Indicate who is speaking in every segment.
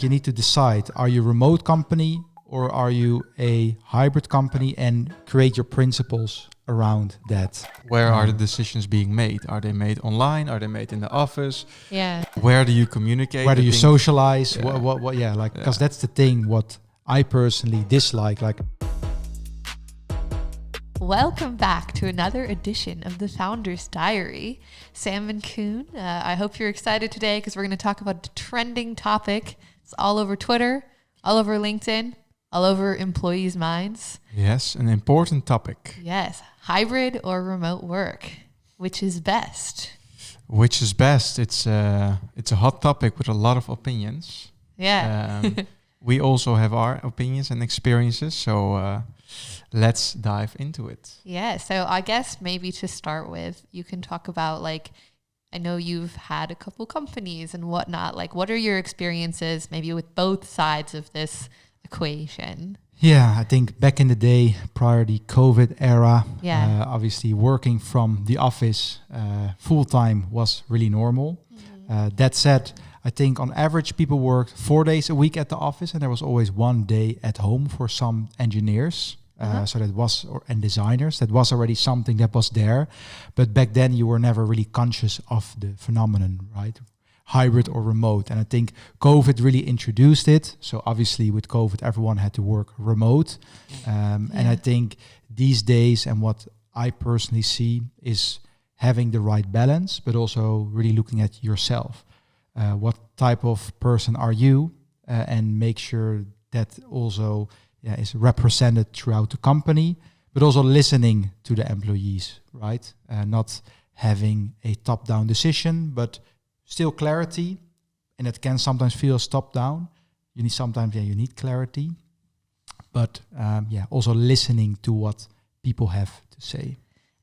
Speaker 1: You need to decide, are you a remote company or are you a hybrid company, and create your principles around that.
Speaker 2: Where are the decisions being made? Are they made online? Are they made in the office?
Speaker 3: Yeah.
Speaker 2: Where do you communicate?
Speaker 1: Where do you socialize?
Speaker 2: Yeah.
Speaker 1: What because that's the thing what I personally dislike. Like,
Speaker 3: welcome back to another edition of the Founder's Diary. Sam and Koen, I hope you're excited today because we're going to talk about a trending topic. It's all over Twitter, all over LinkedIn, all over employees' minds.
Speaker 2: Yes, an important topic.
Speaker 3: Yes, hybrid or remote work, which is best?
Speaker 2: Which is best? It's a hot topic with a lot of opinions.
Speaker 3: Yeah.
Speaker 2: We also have our opinions and experiences, so let's dive into it.
Speaker 3: Yeah, so I guess maybe to start with, you can talk about, like, I know you've had a couple companies and whatnot. Like, what are your experiences maybe with both sides of this equation?
Speaker 1: yeah, I think back in the day, prior to the COVID era,
Speaker 3: Yeah.
Speaker 1: obviously working from the office full time was really normal. That said, I think on average people worked 4 days a week at the office, and there was always 1 day at home for some engineers. So that was, and designers, that was already something that was there. But back then you were never really conscious of the phenomenon, right? Hybrid or remote. And I think COVID really introduced it. So obviously with COVID, everyone had to work remote. And I think these days, and what I personally see, is having the right balance, but also really looking at yourself. What type of person are you? And make sure that also is represented throughout the company, but also listening to the employees, right? Not having a top-down decision, but still clarity. And it can sometimes feel as top-down. You need clarity, but also listening to what people have to say.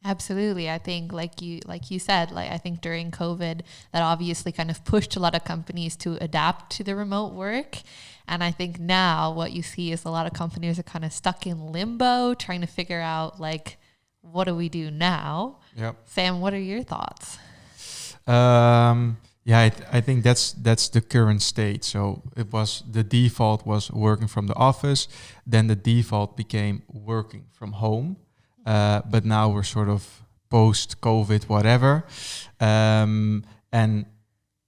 Speaker 3: Absolutely. I think like you said, I think during COVID, that obviously kind of pushed a lot of companies to adapt to the remote work. And I think now what you see is a lot of companies are kind of stuck in limbo, trying to figure out, like, what do we do now?
Speaker 2: Yep.
Speaker 3: Sam, what are your thoughts?
Speaker 2: I think that's the current state. So the default was working from the office, then the default became working from home. But now we're sort of post-COVID, whatever. And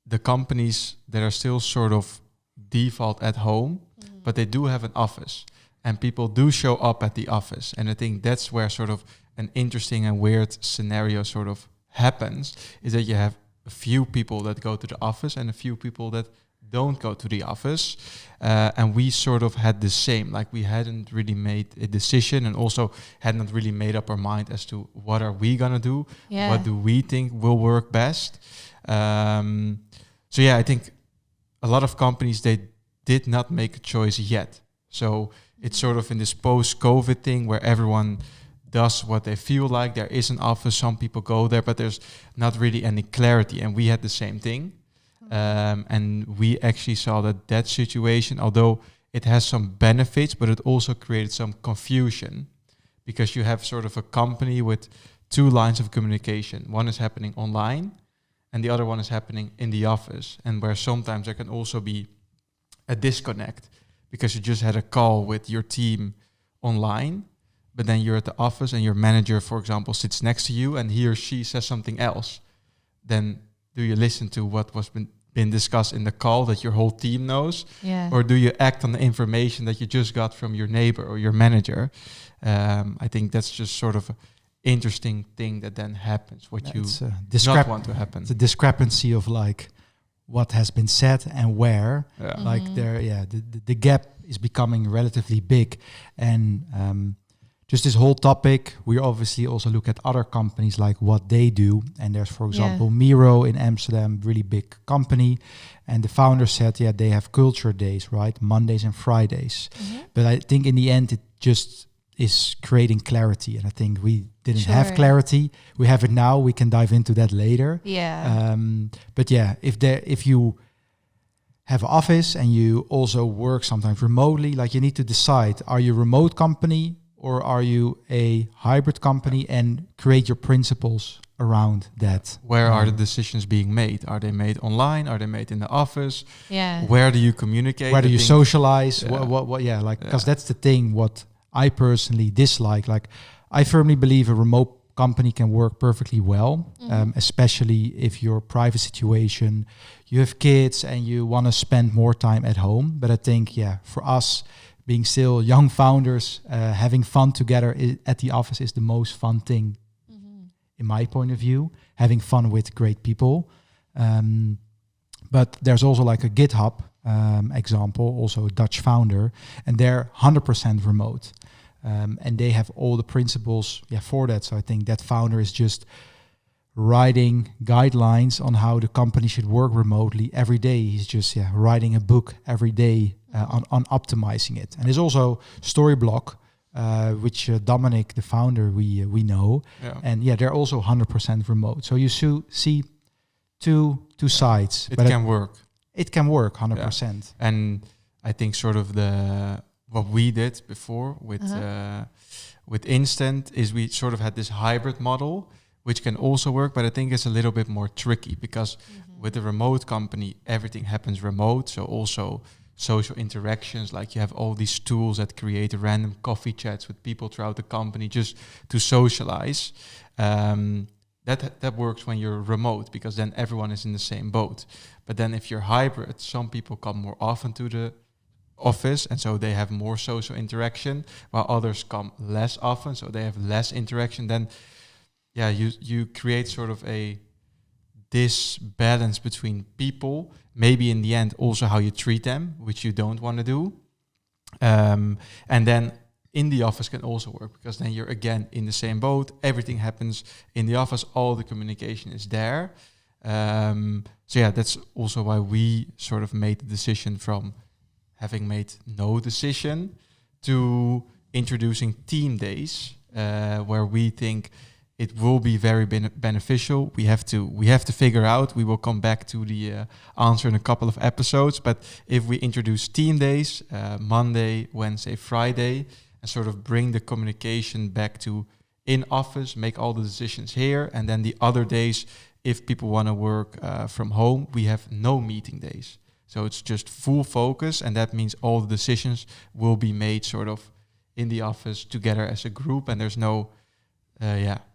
Speaker 2: the companies that are still sort of default at home, but they do have an office. And people do show up at the office. And I think that's where sort of an interesting and weird scenario sort of happens, is that you have a few people that go to the office and a few people that don't go to the office. And we sort of had the same, like we hadn't really made a decision and also hadn't really made up our mind as to what are we gonna do?
Speaker 3: Yeah.
Speaker 2: What do we think will work best? I think a lot of companies, they did not make a choice yet. So it's sort of in this post-COVID thing where everyone does what they feel like. There is an office, some people go there, but there's not really any clarity. And we had the same thing. And we actually saw that situation, although it has some benefits, but it also created some confusion, because you have sort of a company with 2 lines of communication. One is happening online and the other one is happening in the office, and where sometimes there can also be a disconnect because you just had a call with your team online, but then you're at the office and your manager, for example, sits next to you and he or she says something else. Then do you listen to what was been discussed in the call that your whole team knows?
Speaker 3: Yeah.
Speaker 2: Or do you act on the information that you just got from your neighbor or your manager? I think that's just sort of an interesting thing that then happens, what you not want to happen.
Speaker 1: The discrepancy of, like, what has been said and where.
Speaker 2: Yeah.
Speaker 1: Like the gap is becoming relatively big. And just this whole topic, we obviously also look at other companies, like what they do. And there's, for example, Miro in Amsterdam, really big company. And the founder said, they have culture days, right? Mondays and Fridays. But I think in the end, it just is creating clarity. And I think we didn't have clarity. We have it now. We can dive into that later.
Speaker 3: Yeah.
Speaker 1: If you have an office and you also work sometimes remotely, like, you need to decide, are you a remote company or are you a hybrid company, and create your principles around that.
Speaker 2: Where are the decisions being made? Are they made online? Are they made in the office?
Speaker 3: Yeah.
Speaker 2: Where do you communicate?
Speaker 1: Where do you socialize?
Speaker 2: Yeah.
Speaker 1: What? Yeah, like because that's the thing. What I personally dislike. Like, I firmly believe a remote company can work perfectly well, especially if your private situation, you have kids and you want to spend more time at home. But I think, for us, being still young founders, having fun together at the office is the most fun thing, in my point of view. Having fun with great people. But there's also like a GitHub example, also a Dutch founder, and they're 100% remote. And they have all the principles for that. So I think that founder is just writing guidelines on how the company should work remotely every day. He's just writing a book every day on optimizing it. And there's also Storyblock, which Dominic, the founder, we know. Yeah. And they're also 100% remote. So you see two sides.
Speaker 2: It can work.
Speaker 1: It can work 100%. Yeah.
Speaker 2: And I think sort of what we did before with Instant is we sort of had this hybrid model, which can also work, but I think it's a little bit more tricky because with a remote company, everything happens remote. So also social interactions, like you have all these tools that create random coffee chats with people throughout the company just to socialize. That works when you're remote because then everyone is in the same boat. But then if you're hybrid, some people come more often to the office and so they have more social interaction, while others come less often, so they have less interaction. Then you create sort of a disbalance between people, maybe in the end also how you treat them, which you don't want to do. And then in the office can also work because then you're again in the same boat, everything happens in the office, all the communication is there. So that's also why we sort of made the decision from having made no decision to introducing team days, where we think it will be very beneficial. We have to figure out. We will come back to the answer in a couple of episodes. But if we introduce team days, Monday, Wednesday, Friday, and sort of bring the communication back to in office, make all the decisions here, and then the other days, if people want to work from home, we have no meeting days. So it's just full focus, and that means all the decisions will be made sort of in the office together as a group, and there's no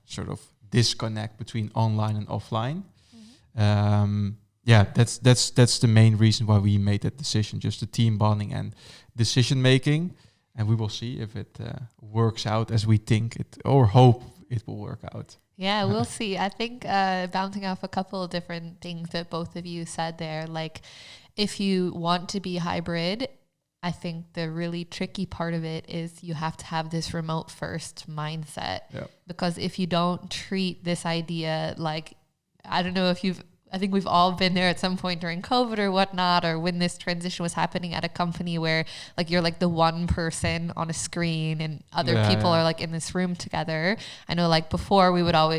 Speaker 2: sort of disconnect between online and offline. That's the main reason why we made that decision, just the team bonding and decision making, and we will see if it works out as we think it or hope it will work out.
Speaker 3: Yeah, we'll see. I think bouncing off a couple of different things that both of you said there, like if you want to be hybrid, I think the really tricky part of it is you have to have this remote first mindset. Yep. Because if you don't treat this idea like, I don't know if I think we've all been there at some point during COVID or whatnot, or when this transition was happening at a company where like you're like the one person on a screen and other people are like in this room together. I know like before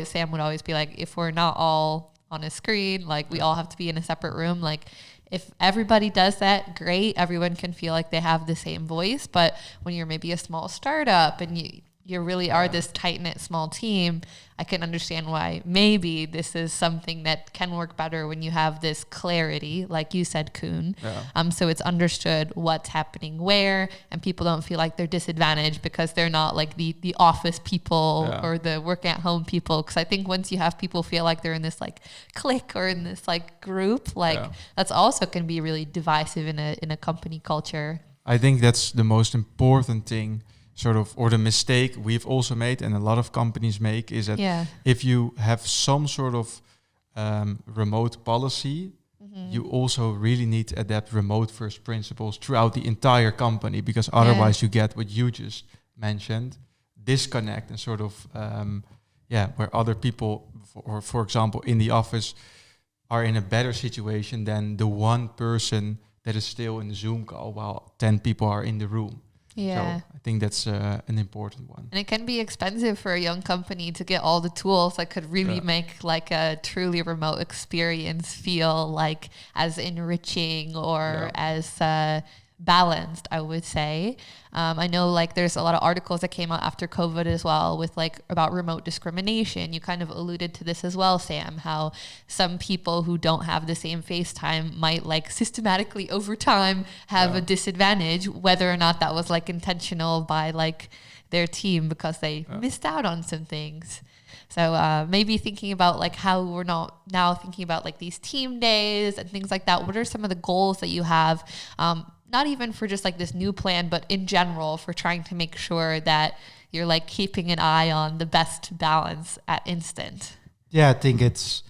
Speaker 3: Sam would always be like, if we're not all on a screen, like we all have to be in a separate room. Like if everybody does that, great. Everyone can feel like they have the same voice. But when you're maybe a small startup and you really are this tight-knit small team, I can understand why maybe this is something that can work better when you have this clarity, like you said, Koen. Yeah. So it's understood what's happening where, and people don't feel like they're disadvantaged because they're not like the office people or the work at home people. Because I think once you have people feel like they're in this like clique or in this like group, like that's also can be really divisive in a company culture.
Speaker 2: I think that's the most important thing. Sort of, or the mistake we've also made and a lot of companies make is that if you have some sort of remote policy, you also really need to adapt remote first principles throughout the entire company, because otherwise you get what you just mentioned, disconnect and sort of, where other people, for example, in the office are in a better situation than the one person that is still in the Zoom call while 10 people are in the room. Yeah. So I think that's an important one.
Speaker 3: And it can be expensive for a young company to get all the tools that could really make like a truly remote experience feel like as enriching or as balanced, I would say. I know like there's a lot of articles that came out after COVID as well with like about remote discrimination. You kind of alluded to this as well, Sam, how some people who don't have the same FaceTime might like systematically over time have a disadvantage, whether or not that was like intentional by like their team because they missed out on some things. So maybe thinking about like how we're not now thinking about like these team days and things like that. What are some of the goals that you have? Not even for just like this new plan, but in general for trying to make sure that you're like keeping an eye on the best balance at Instant.
Speaker 1: Yeah, I think it's,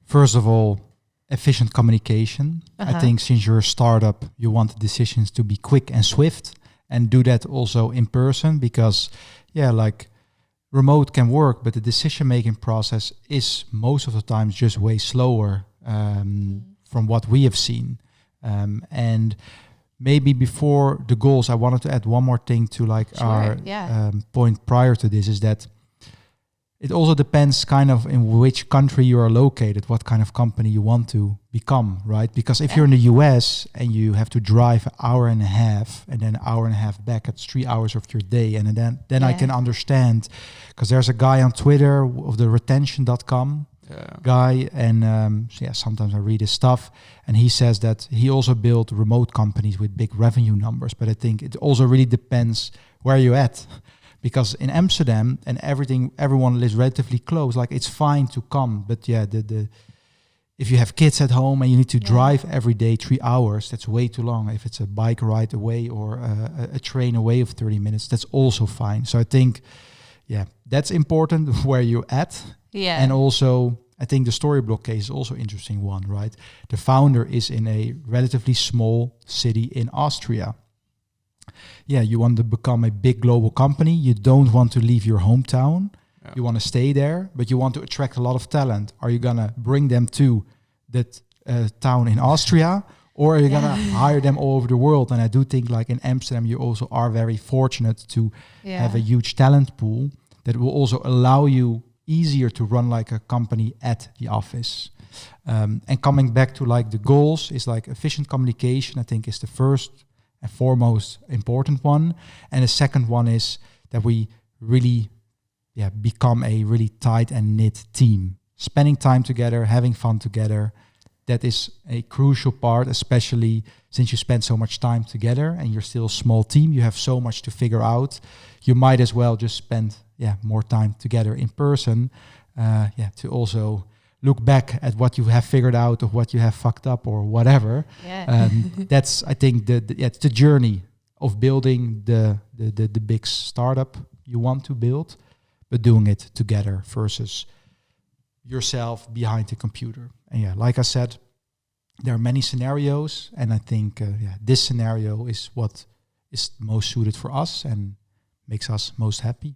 Speaker 1: first of all, efficient communication. I think since you're a startup, you want the decisions to be quick and swift, and do that also in person, because like remote can work, but the decision-making process is most of the time just way slower from what we have seen. And maybe before the goals, I wanted to add one more thing to like our point prior to this, is that it also depends kind of in which country you are located, what kind of company you want to become, right? Because if you're in the US and you have to drive an hour and a half and then an hour and a half back, it's 3 hours of your day. And then I can understand, because there's a guy on Twitter of the retention.com guy, and sometimes I read his stuff, and he says that he also built remote companies with big revenue numbers. But I think it also really depends where you're at. Because in Amsterdam and everyone lives relatively close. Like it's fine to come, but the if you have kids at home and you need to drive every day 3 hours, that's way too long. If it's a bike ride away or a train away of 30 minutes, that's also fine. So I think, that's important where you're at. Yeah. And also, I think the Storyblock case is also interesting one, right? The founder is in a relatively small city in Austria. Yeah, you want to become a big global company. You don't want to leave your hometown. Yeah. You want to stay there, but you want to attract a lot of talent. Are you going to bring them to that town in Austria, or are you going to hire them all over the world? And I do think like in Amsterdam, you also are very fortunate to have a huge talent pool that will also allow you easier to run like a company at the office. And coming back to like the goals is like efficient communication, I think is the first and foremost important one. And the second one is that we really become a really tight and knit team. Spending time together, having fun together, that is a crucial part, especially since you spend so much time together and you're still a small team. You have so much to figure out. You might as well just spend more time together in person, to also look back at what you have figured out or what you have fucked up or whatever. That's, I think, it's the journey of building the big startup you want to build, but doing it together versus yourself behind the computer. And like I said, there are many scenarios, and I think this scenario is what is most suited for us and makes us most happy.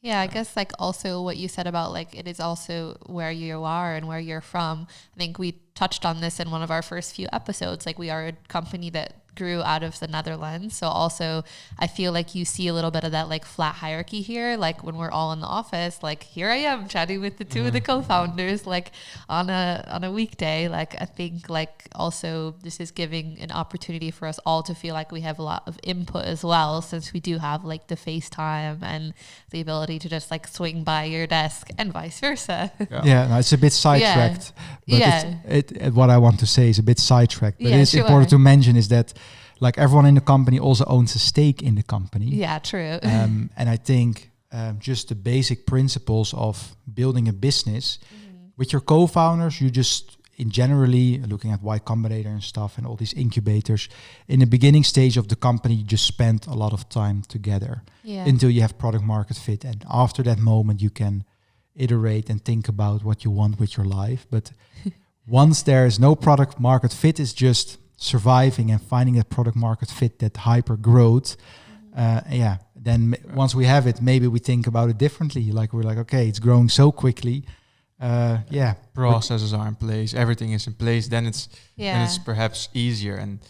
Speaker 3: Yeah, I guess like also what you said about like it is also where you are and where you're from. I think we touched on this in one of our first few episodes. Like we are a company that grew out of the Netherlands. So also I feel like you see a little bit of that like flat hierarchy here. Like when we're all in the office, like here I am chatting with the two of the co-founders, like on a weekday. Like I think like also this is giving an opportunity for us all to feel like we have a lot of input as well, since we do have like the FaceTime and the ability to just like swing by your desk and vice versa.
Speaker 1: It's a bit sidetracked. But what I want to say is a bit sidetracked. But it's important to mention is that like everyone in the company also owns a stake in the company. Yeah, true. And I think just the basic principles of building a business with your co-founders, you just in generally looking at Y Combinator and stuff and all these incubators, in the beginning stage of the company, you just spend a lot of time together until you have product market fit. And after that moment, you can iterate and think about what you want with your life. But once there is no product market fit, it's just surviving and finding that product market fit, that hyper growth. Then once we have it, maybe we think about it differently. Like we're like, okay, it's growing so quickly.
Speaker 2: Processes are in place, everything is in place. Then it's perhaps easier. And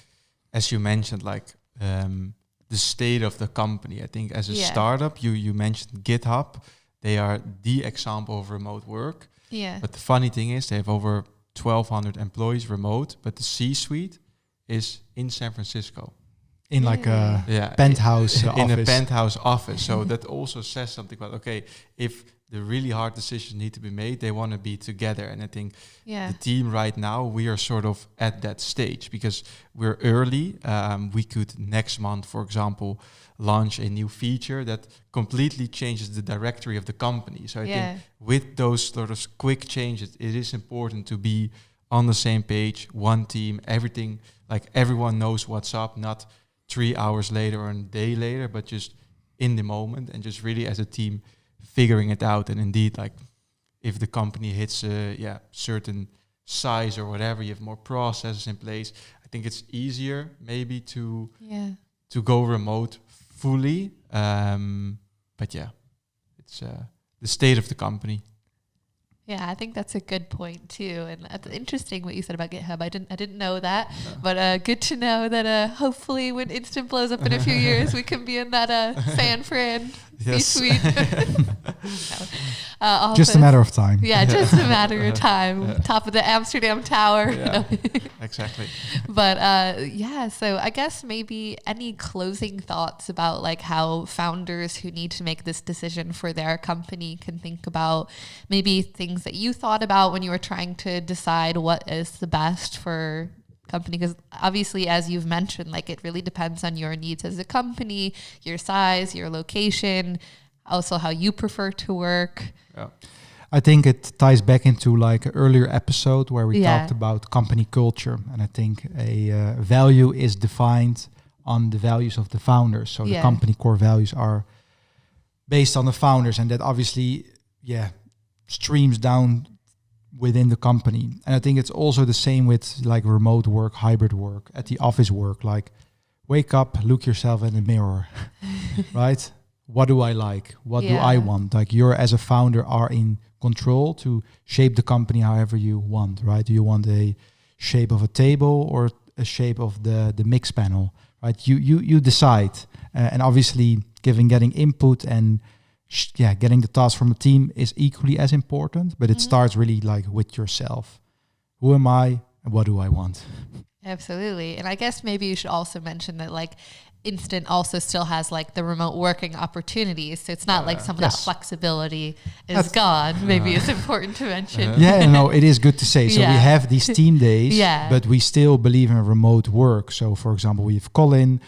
Speaker 2: as you mentioned, like the state of the company. I think as a startup, you mentioned GitHub. They are the example of remote work. Yeah. But the funny thing is they have over 1,200 employees remote, but the C-suite is in San Francisco.
Speaker 1: in like a
Speaker 2: Yeah,
Speaker 1: penthouse
Speaker 2: in
Speaker 1: office.
Speaker 2: a penthouse office. So that also says something about, okay, if the really hard decisions need to be made, they want to be together. And I think the team right now, we are sort of at that stage because we're early. We could next month, for example, launch a new feature that completely changes the directory of the company. So I think with those sort of quick changes, it is important to be on the same page, one team, everything, like everyone knows what's up, not 3 hours later or a day later, but just in the moment and just really as a team figuring it out. And indeed, like if the company hits a certain size or whatever, you have more processes in place. I think it's easier maybe to go remote fully. But yeah, it's the state of the company.
Speaker 3: Yeah, I think that's a good point too, and that's interesting what you said about GitHub. I didn't know that, but good to know that hopefully when Instant blows up in a few years, we can be in that San Fran C-suite.
Speaker 1: Just a matter of time.
Speaker 3: Yeah, just a matter of time. Top of the Amsterdam Tower.
Speaker 2: Yeah, exactly.
Speaker 3: But so I guess maybe any closing thoughts about like how founders who need to make this decision for their company can think about maybe things that you thought about when you were trying to decide what is the best for company, because obviously, as you've mentioned, like it really depends on your needs as a company, your size, your location, also how you prefer to work.
Speaker 1: Yeah. I think it ties back into like an earlier episode where we talked about company culture. And I think a value is defined on the values of the founders. So the company core values are based on the founders, and that obviously, streams down within the company. And I think it's also the same with like remote work, hybrid work, at the office work. Like wake up, look yourself in the mirror, right? What do I like? What do I want? Like you're as a founder are in control to shape the company however you want, right? Do you want a shape of a table or a shape of the mix panel, right? You decide. And obviously getting input and getting the task from a team is equally as important, but it starts really like with yourself. Who am I and what do I want?
Speaker 3: Absolutely. And I guess maybe you should also mention that like Instant also still has like the remote working opportunities. So it's not like some of that flexibility is gone. Maybe it's important to mention.
Speaker 1: It is good to say. So we have these team days, but we still believe in remote work. So for example, we have Colin,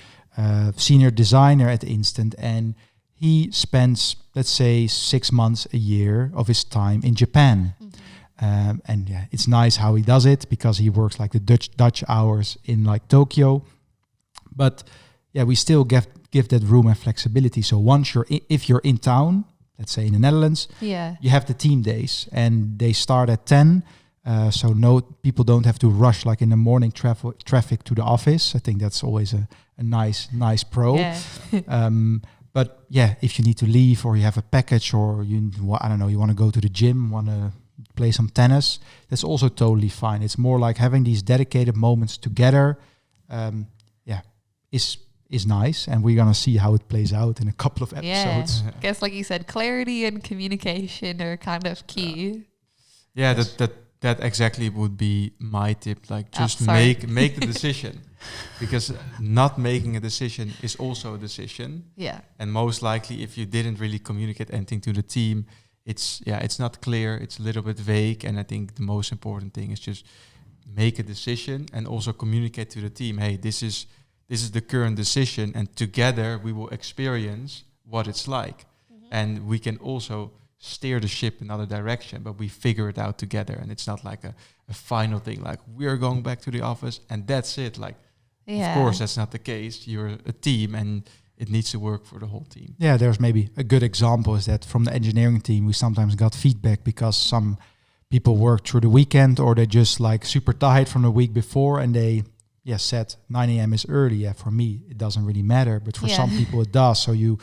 Speaker 1: senior designer at Instant, and he spends, let's say, 6 months a year of his time in Japan. It's nice how he does it because he works like the Dutch hours in like Tokyo. But we still give that room and flexibility. So once if you're in town, let's say in the Netherlands, you have the team days and they start at 10. So people don't have to rush like in the morning traffic to the office. I think that's always a nice pro. But if you need to leave or you have a package or you want to go to the gym, want to play some tennis, that's also totally fine. It's more like having these dedicated moments together. Is nice, and we're gonna see how it plays out in a couple of episodes.
Speaker 3: I guess, like you said, clarity and communication are kind of key.
Speaker 2: That exactly would be my tip. Like just make the decision, because not making a decision is also a decision. Yeah. And most likely, if you didn't really communicate anything to the team, it's not clear. It's a little bit vague. And I think the most important thing is just make a decision and also communicate to the team. Hey, this is the current decision, and together we will experience what it's like. And we can also steer the ship in another direction, but we figure it out together. And it's not like a final thing, like we're going back to the office and that's it. Like, of course, that's not the case. You're a team and it needs to work for the whole team. Yeah,
Speaker 1: there's maybe a good example is that from the engineering team, we sometimes got feedback because some people worked through the weekend or they just like super tired from the week before and they said 9 a.m. is early. Yeah, for me, it doesn't really matter, but for some people it does. So you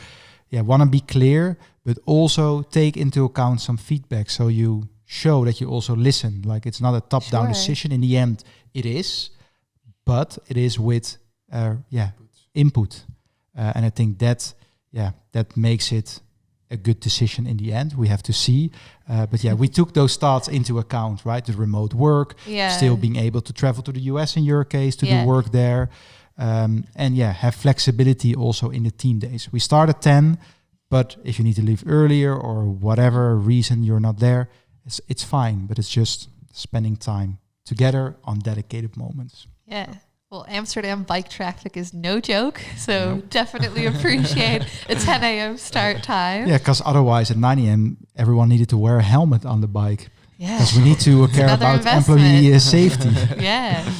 Speaker 1: want to be clear, but also take into account some feedback. So you show that you also listen. Like it's not a top-down decision. In the end, it is, but it is with input. And I think that makes it a good decision in the end. We have to see. But we took those thoughts into account, right? The remote work, still being able to travel to the US in your case to do work there. And yeah, have flexibility also in the team days. We start at 10, but if you need to leave earlier or whatever reason you're not there, it's fine. But it's just spending time together on dedicated moments.
Speaker 3: Yeah. Well, Amsterdam bike traffic is no joke, so definitely appreciate a 10 a.m. start time.
Speaker 1: Yeah, because otherwise at 9 a.m. everyone needed to wear a helmet on the bike.
Speaker 3: Yeah,
Speaker 1: because we need to care about employee safety.
Speaker 3: Yeah,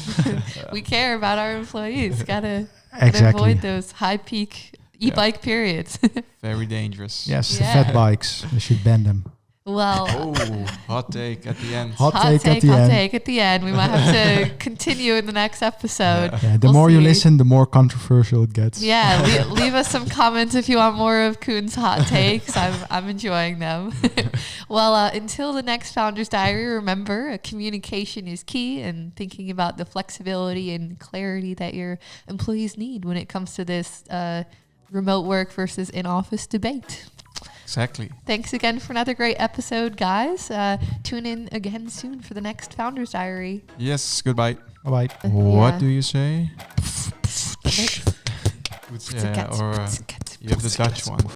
Speaker 3: we care about our employees. Gotta avoid those high peak e-bike periods.
Speaker 2: Very dangerous.
Speaker 1: Yes, the fat bikes, we should ban them.
Speaker 3: Well,
Speaker 2: hot take at the end.
Speaker 1: Hot take at the end.
Speaker 3: We might have to continue in the next episode.
Speaker 1: Yeah, the more you listen, the more controversial it gets.
Speaker 3: Yeah, leave us some comments if you want more of Koen's hot takes. I'm enjoying them. Well, until the next Founder's Diary, remember, communication is key, and thinking about the flexibility and clarity that your employees need when it comes to this remote work versus in-office debate.
Speaker 2: Exactly.
Speaker 3: Thanks again for another great episode, guys. Tune in again soon for the next Founder's Diary.
Speaker 2: Yes, goodbye.
Speaker 1: Bye-bye.
Speaker 2: What do you say? Or you have the Dutch one.